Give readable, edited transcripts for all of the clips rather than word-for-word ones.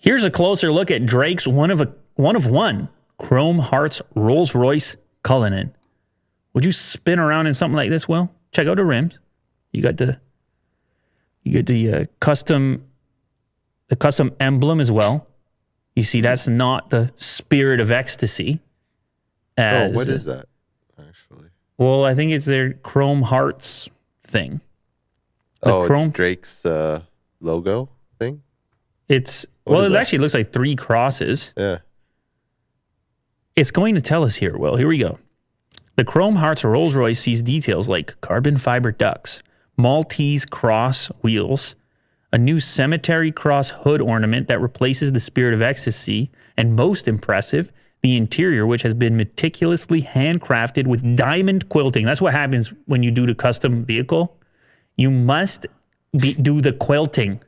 Here's a closer look at Drake's one of one Chrome Hearts Rolls-Royce Cullinan. Would you spin around in something like this, Will? Check out the rims. You get the custom emblem as well. You see, that's not the Spirit of Ecstasy. What is that, actually? Well, I think it's their Chrome Hearts thing. It's Drake's logo thing? It actually looks like 3 crosses. Yeah. It's going to tell us here, Will. Here we go. The Chrome Hearts Rolls-Royce sees details like carbon fiber ducts, Maltese cross wheels, a new cemetery cross hood ornament that replaces the Spirit of Ecstasy, and most impressive, the interior, which has been meticulously handcrafted with diamond quilting. That's what happens when you do the custom vehicle. You must do the quilting.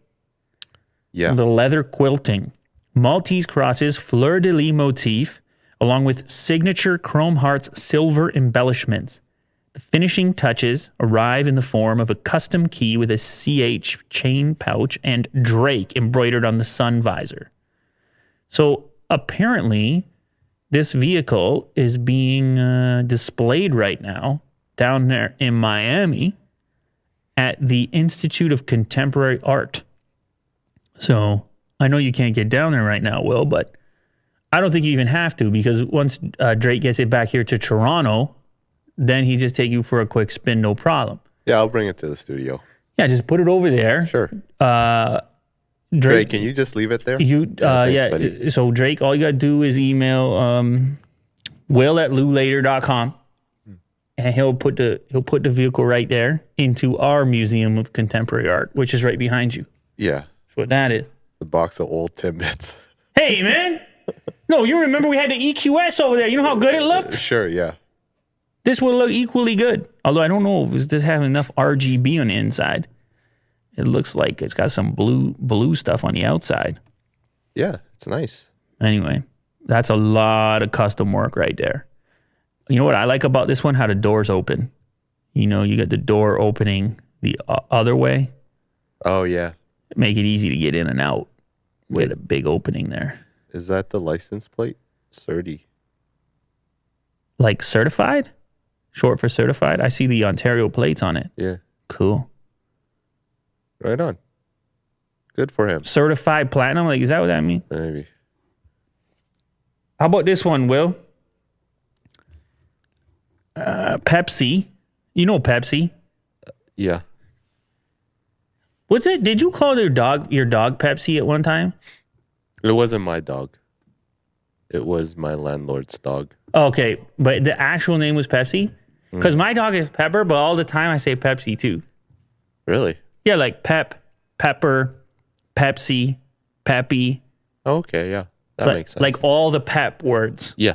Yeah. The leather quilting. Maltese crosses, fleur-de-lis motif, along with signature Chrome Hearts silver embellishments. The finishing touches arrive in the form of a custom key with a CH chain pouch and Drake embroidered on the sun visor. So apparently, this vehicle is being displayed right now down there in Miami at the Institute of Contemporary Art. So I know you can't get down there right now, Will, but I don't think you even have to, because once Drake gets it back here to Toronto, then he just take you for a quick spin, no problem. Yeah, I'll bring it to the studio. Yeah, just put it over there. Sure. Drake, can you just leave it there? Thanks, so Drake, all you got to do is email will@loulater.com, and he'll put the vehicle right there into our Museum of Contemporary Art, which is right behind you. Yeah. That's what that is. The box of old Timbits. Hey, man. No, you remember we had the EQS over there. You know how good it looked? Sure, yeah. This would look equally good. Although I don't know if this has enough RGB on the inside. It looks like it's got some blue stuff on the outside. Yeah, it's nice. Anyway, that's a lot of custom work right there. You know what I like about this one? How the doors open. You know, you got the door opening the other way. Oh, yeah. Make it easy to get in and out with a big opening there. Is that the license plate? Certi. Like certified? Short for certified? I see the Ontario plates on it. Yeah. Cool. Right on. Good for him. Certified platinum? Like, is that what that means? Maybe. How about this one, Will? Pepsi. You know Pepsi? Yeah. Was it? Did you call your dog Pepsi at one time? It wasn't my dog. It was my landlord's dog. Okay, but the actual name was Pepsi? Because my dog is Pepper, but all the time I say Pepsi too. Really? Yeah, like Pep, Pepper, Pepsi, Peppy. Oh, okay, yeah. That makes sense. Like all the Pep words. Yeah.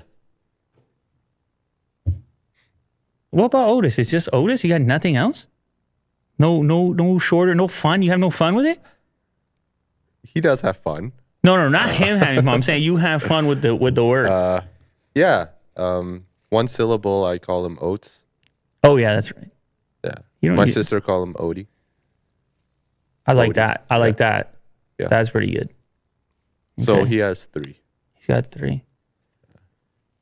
What about Otis? It's just Otis? You got nothing else? No shorter, no fun? You have no fun with it? He does have fun. No, not him having fun. I'm saying you have fun with the words. Yeah. One syllable, I call him Oats. Oh, yeah, that's right. Yeah. My sister call him Odie. I like that. I like that. Yeah. That's pretty good. So he has 3. He's got 3.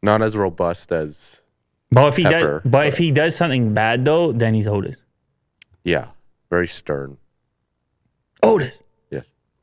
Not as robust as But if he Pepper, does, if he does something bad though, then he's Otis. Yeah. Very stern. Otis.